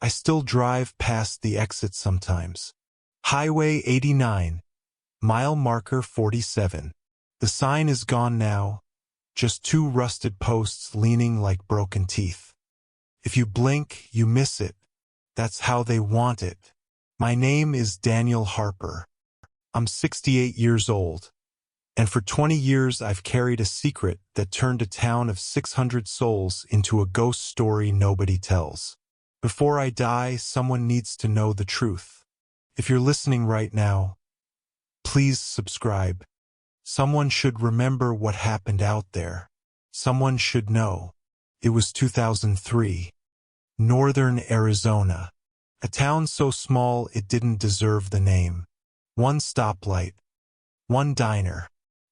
I still drive past the exit sometimes. Highway 89, mile marker 47. The sign is gone now, just two rusted posts leaning like broken teeth. If you blink, you miss it. That's how they want it. My name is Daniel Harper. I'm 68 years old. And for 20 years I've carried a secret that turned a town of 600 souls into a ghost story nobody tells. Before I die, someone needs to know the truth. If you're listening right now, please subscribe. Someone should remember what happened out there. Someone should know. It was 2003. Northern Arizona. A town so small it didn't deserve the name. One stoplight. One diner.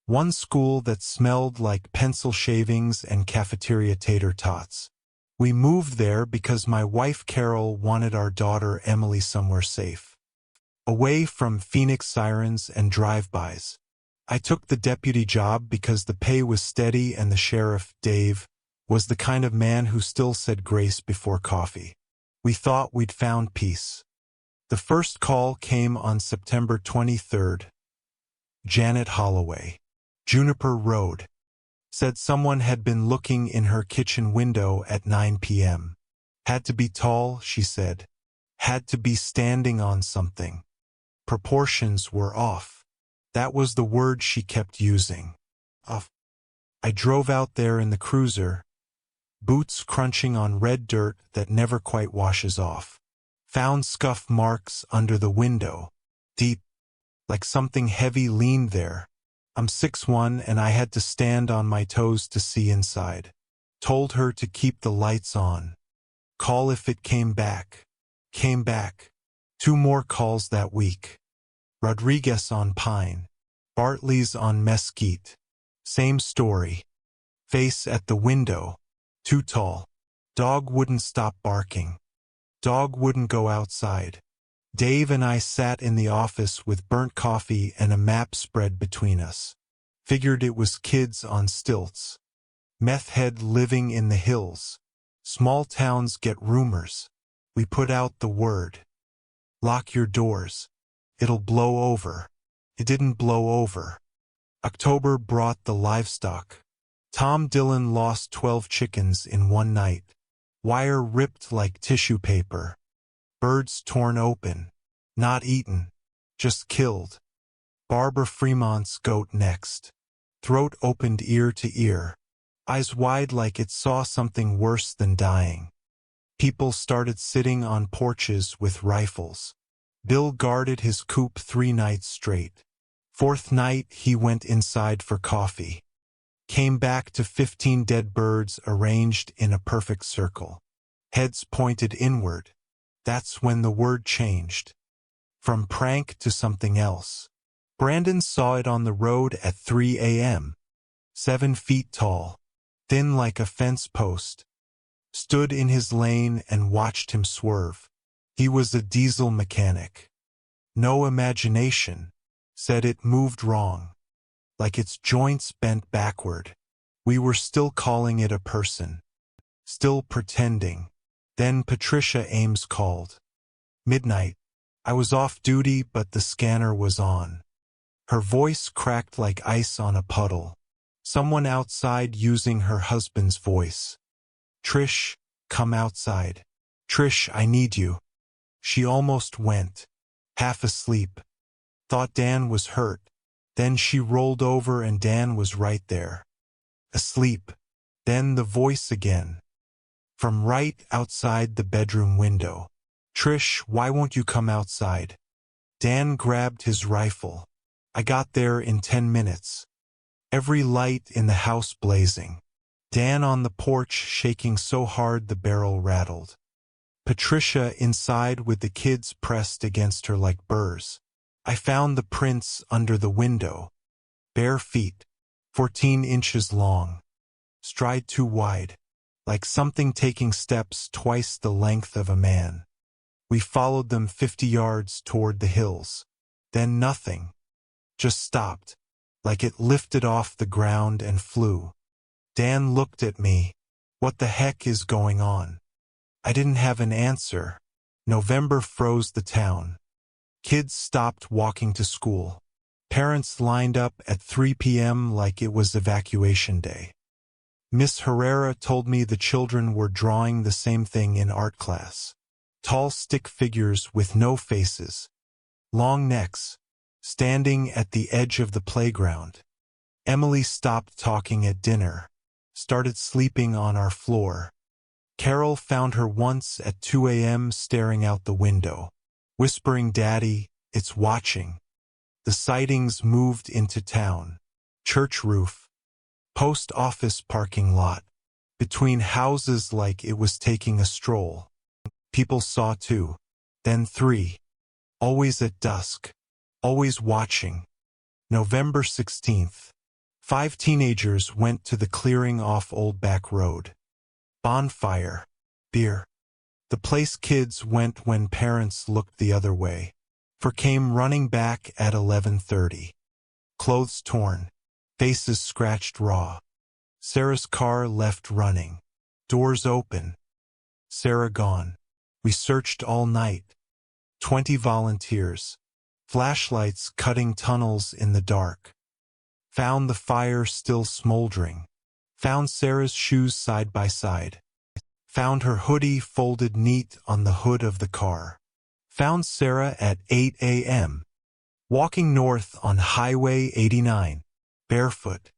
One school that smelled like pencil shavings and cafeteria tater tots. We moved there because my wife Carol wanted our daughter Emily somewhere safe. Away from Phoenix sirens and drive-bys. I took the deputy job because the pay was steady and the sheriff, Dave, was the kind of man who still said grace before coffee. We thought we'd found peace. The first call came on September 23rd. Janet Holloway. Juniper Road. Said someone had been looking in her kitchen window at 9 p.m. Had to be tall, she said. Had to be standing on something. Proportions were off. That was the word she kept using. Off. I drove out there in the cruiser, boots crunching on red dirt that never quite washes off. Found scuff marks under the window, deep, like something heavy leaned there. I'm 6'1" and I had to stand on my toes to see inside. Told her to keep the lights on. Call if it came back. Came back. 2 more calls that week. Rodriguez on Pine. Bartley's on Mesquite. Same story. Face at the window. Too tall. Dog wouldn't stop barking. Dog wouldn't go outside. Dave and I sat in the office with burnt coffee and a map spread between us. Figured it was kids on stilts. Meth head living in the hills. Small towns get rumors. We put out the word. Lock your doors. It'll blow over. It didn't blow over. October brought the livestock. Tom Dillon lost 12 chickens in one night. Wire ripped like tissue paper. Birds torn open. Not eaten. Just killed. Barbara Fremont's goat next. Throat opened ear to ear. Eyes wide like it saw something worse than dying. People started sitting on porches with rifles. Bill guarded his coop 3 nights straight. 4th night he went inside for coffee. Came back to 15 dead birds arranged in a perfect circle. Heads pointed inward. That's when the word changed. From prank to something else. Brandon saw it on the road at 3 a.m. 7 feet tall. Thin like a fence post. Stood in his lane and watched him swerve. He was a diesel mechanic. No imagination. Said it moved wrong. Like its joints bent backward. We were still calling it a person. Still pretending. Then Patricia Ames called. Midnight. I was off duty but the scanner was on. Her voice cracked like ice on a puddle. Someone outside using her husband's voice. Trish, come outside. Trish, I need you. She almost went. Half asleep. Thought Dan was hurt. Then she rolled over and Dan was right there. Asleep. Then the voice again. From right outside the bedroom window. Trish, why won't you come outside? Dan grabbed his rifle. I got there in 10 minutes. Every light in the house blazing. Dan on the porch shaking so hard the barrel rattled. Patricia inside with the kids pressed against her like burrs. I found the prints under the window. Bare feet. 14 inches long. Stride too wide. Like something taking steps twice the length of a man. We followed them 50 yards toward the hills. Then nothing. Just stopped. Like it lifted off the ground and flew. Dan looked at me. What the heck is going on? I didn't have an answer. November froze the town. Kids stopped walking to school. Parents lined up at 3 p.m. like it was evacuation day. Miss Herrera told me the children were drawing the same thing in art class. Tall stick figures with no faces. Long necks. Standing at the edge of the playground. Emily stopped talking at dinner. Started sleeping on our floor. Carol found her once at 2 a.m. staring out the window, whispering, "Daddy, it's watching." The sightings moved into town. Church roof. Post office parking lot. Between houses like it was taking a stroll. People saw 2. Then 3. Always at dusk. Always watching. November 16th. 5 teenagers went to the clearing off Old Back Road. Bonfire. Beer. The place kids went when parents looked the other way. For came running back at 11:30. Clothes torn. Faces scratched raw. Sarah's car left running. Doors open. Sarah gone. We searched all night. 20 volunteers. Flashlights cutting tunnels in the dark. Found the fire still smoldering. Found Sarah's shoes side by side. Found her hoodie folded neat on the hood of the car. Found Sarah at 8 a.m. walking north on Highway 89, barefoot.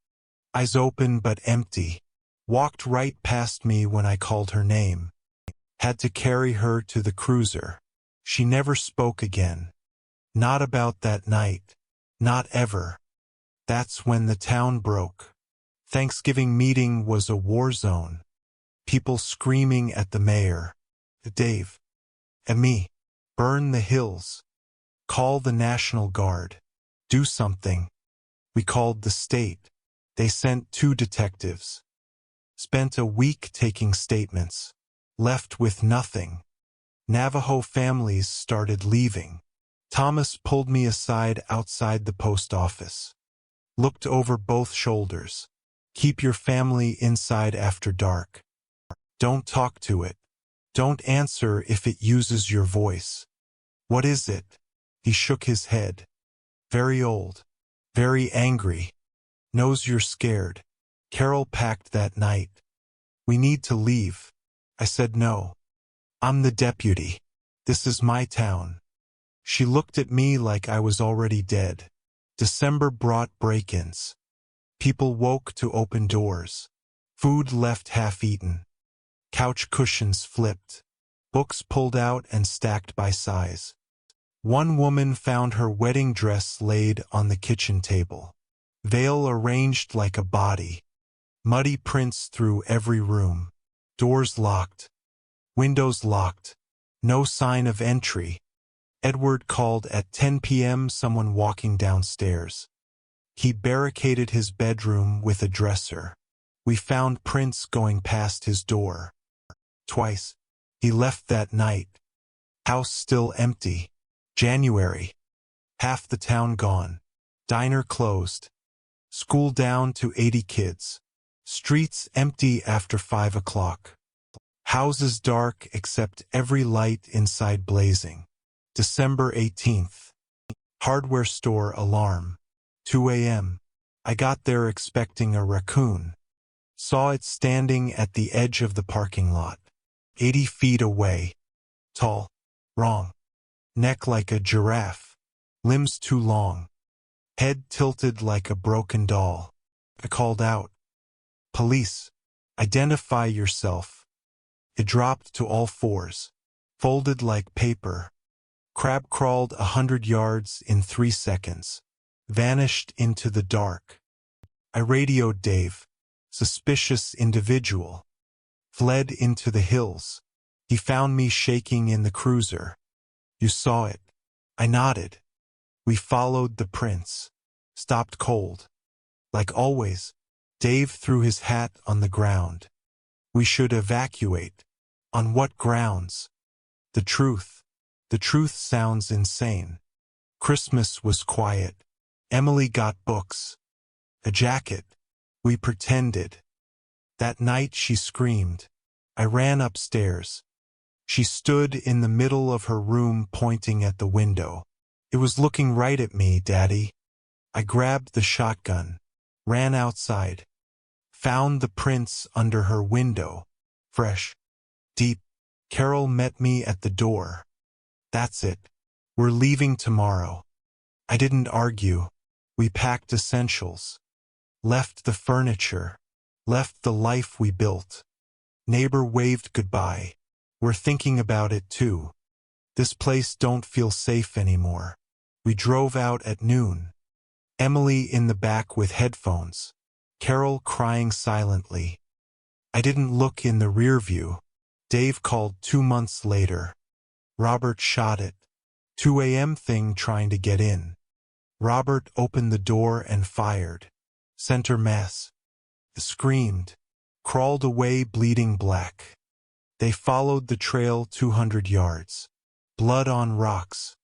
Eyes open but empty. Walked right past me when I called her name. Had to carry her to the cruiser. She never spoke again. Not about that night. Not ever. That's when the town broke. Thanksgiving meeting was a war zone. People screaming at the mayor. Dave. And me. Burn the hills. Call the National Guard. Do something. We called the state. They sent 2 detectives. Spent a week taking statements. Left with nothing. Navajo families started leaving. Thomas pulled me aside outside the post office. Looked over both shoulders. Keep your family inside after dark. Don't talk to it. Don't answer if it uses your voice. What is it? He shook his head. Very old. Very angry. Knows you're scared. Carol packed that night. We need to leave. I said no. I'm the deputy. This is my town. She looked at me like I was already dead. December brought break-ins. People woke to open doors. Food left half-eaten. Couch cushions flipped. Books pulled out and stacked by size. One woman found her wedding dress laid on the kitchen table. Veil arranged like a body. Muddy prints through every room. Doors locked. Windows locked. No sign of entry. Edward called at 10 p.m. someone walking downstairs. He barricaded his bedroom with a dresser. We found prints going past his door. Twice. He left that night. House still empty. January. Half the town gone. Diner closed. School down to 80 kids. Streets empty after 5 o'clock. Houses dark except every light inside blazing. December 18th. Hardware store alarm. 2 a.m. I got there expecting a raccoon. Saw it standing at the edge of the parking lot. 80 feet away. Tall. Wrong. Neck like a giraffe. Limbs too long. Head tilted like a broken doll. I called out. Police. Identify yourself. It dropped to all fours. Folded like paper. Crab crawled 100 yards in 3 seconds. Vanished into the dark. I radioed Dave. Suspicious individual. Fled into the hills. He found me shaking in the cruiser. You saw it. I nodded. We followed the prints. Stopped cold. Like always, Dave threw his hat on the ground. We should evacuate. On what grounds? The truth. The truth sounds insane. Christmas was quiet. Emily got books. A jacket. We pretended. That night she screamed. I ran upstairs. She stood in the middle of her room pointing at the window. It was looking right at me, Daddy. I grabbed the shotgun, ran outside, found the prints under her window. Fresh, deep. Carol met me at the door. That's it. We're leaving tomorrow. I didn't argue. We packed essentials. Left the furniture. Left the life we built. Neighbor waved goodbye. We're thinking about it too. This place don't feel safe anymore. We drove out at noon. Emily in the back with headphones. Carol crying silently. I didn't look in the rear view. Dave called 2 months later. Robert shot it. 2 a.m. thing trying to get in. Robert opened the door and fired. Center mass. Screamed. Crawled away bleeding black. They followed the trail 200 yards. Blood on rocks.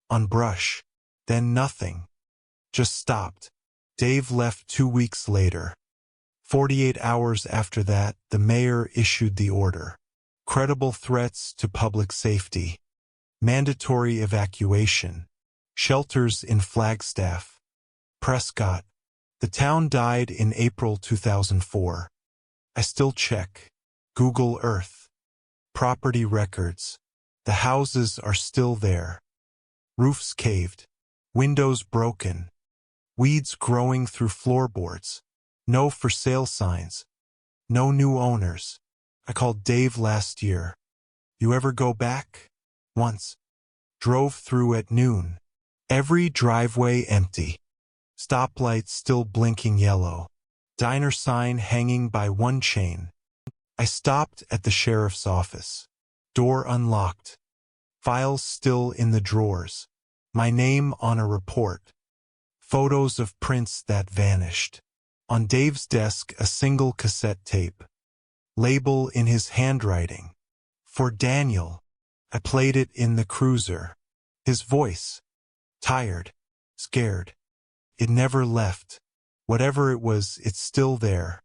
On brush. Then nothing. Just stopped. Dave left 2 weeks later. 48 hours after that, the mayor issued the order. Credible threats to public safety. Mandatory evacuation. Shelters in Flagstaff. Prescott. The town died in April 2004. I still check. Google Earth. Property records. The houses are still there. Roofs caved. Windows broken. Weeds growing through floorboards. No for sale signs. No new owners. I called Dave last year. You ever go back? Once. Drove through at noon. Every driveway empty. Stoplight still blinking yellow. Diner sign hanging by one chain. I stopped at the sheriff's office. Door unlocked. Files still in the drawers. My name on a report. Photos of prints that vanished. On Dave's desk, a single cassette tape. Label in his handwriting. For Daniel. I played it in the cruiser. His voice. Tired. Scared. It never left. Whatever it was, it's still there.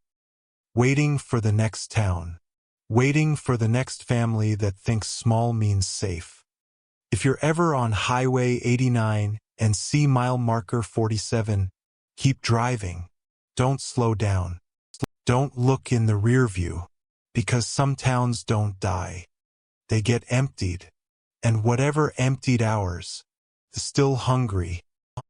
Waiting for the next town. Waiting for the next family that thinks small means safe. If you're ever on Highway 89 and see mile marker 47, keep driving. Don't slow down. Don't look in the rear view. Because some towns don't die. They get emptied. And whatever emptied ours, is still hungry.